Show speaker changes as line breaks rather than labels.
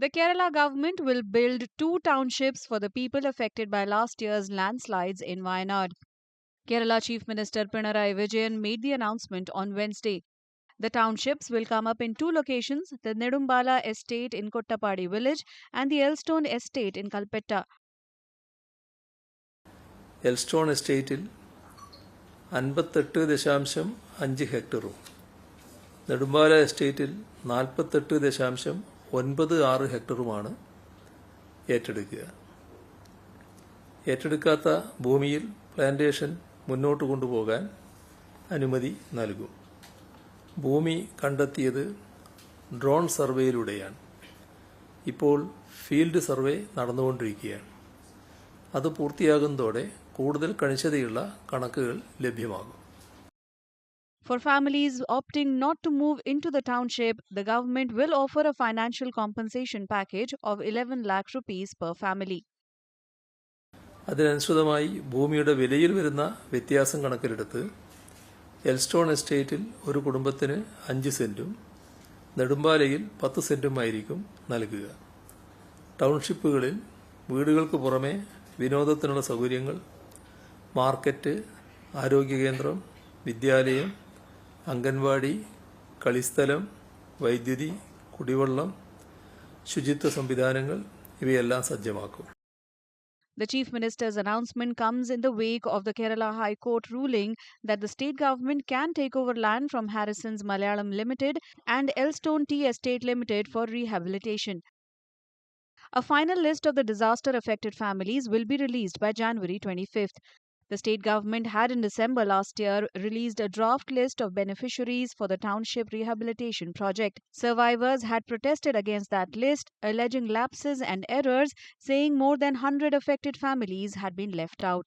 The Kerala government will build 2 townships for the people affected by last year's landslides in Wayanad. Kerala Chief Minister Pinarayi Vijayan made the announcement on Wednesday. The townships will come up in 2 locations, the Nedumbala estate in Kottapadi village and the Elstone estate in Kalpetta.
Elstone എസ്റ്റേറ്റിൽ 58.5 ഹെക്ടറും നെടുമ്പാല എസ്റ്റേറ്റിൽ 48.96 ഹെക്ടറുമാണ് ഏറ്റെടുക്കുക. ഏറ്റെടുക്കാത്ത ഭൂമിയിൽ plantation മുന്നോട്ട് കൊണ്ടുപോകാൻ അനുമതി നൽകും. ഭൂമി കണ്ടെത്തിയത് ഡ്രോൺ സർവേയിലൂടെയാണ്. ഇപ്പോൾ ഫീൽഡ് സർവേ നടന്നുകൊണ്ടിരിക്കുകയാണ്. അത് പൂർത്തിയാകുന്നതോടെ കൂടുതൽ കണിശതയുള്ള കണക്കുകൾ ലഭ്യമാകും.
For families opting not to move into the township, the government will offer a financial compensation package of 11 lakh rupees per family.
അതിനനുസൃതമായി ഭൂമിയുടെ വിലയിൽ വരുന്ന വ്യത്യാസം കണക്കിലെടുത്ത് എൽസ്റ്റോൺ എസ്റ്റേറ്റിൽ ഒരു കുടുംബത്തിന് 5 സെന്റും നെടുമ്പാലയിൽ 10 സെന്റുമായിരിക്കും നൽകുക. ടൗൺഷിപ്പുകളിൽ വീടുകൾക്ക് പുറമെ വിനോദത്തിനുള്ള സൗകര്യങ്ങൾ, മാർക്കറ്റ്, ആരോഗ്യകേന്ദ്രം, വിദ്യാലയം, അംഗൻവാടി, കളിസ്ഥലം, വൈദ്യുതി, കുടിവെള്ളം, ശുചിത്വ സംവിധാനങ്ങൾ ഇവയെല്ലാം സജ്ജമാക്കും.
The Chief Minister's announcement comes in the wake of the Kerala High Court ruling that the state government can take over land from Harrison's Malayalam Limited and Elstone Tea Estate Limited for rehabilitation. A final list of the disaster-affected families will be released by January 25th. The state government had in December last year released a draft list of beneficiaries for the township rehabilitation project. Survivors had protested against that list, alleging lapses and errors, saying more than 100 affected families had been left out.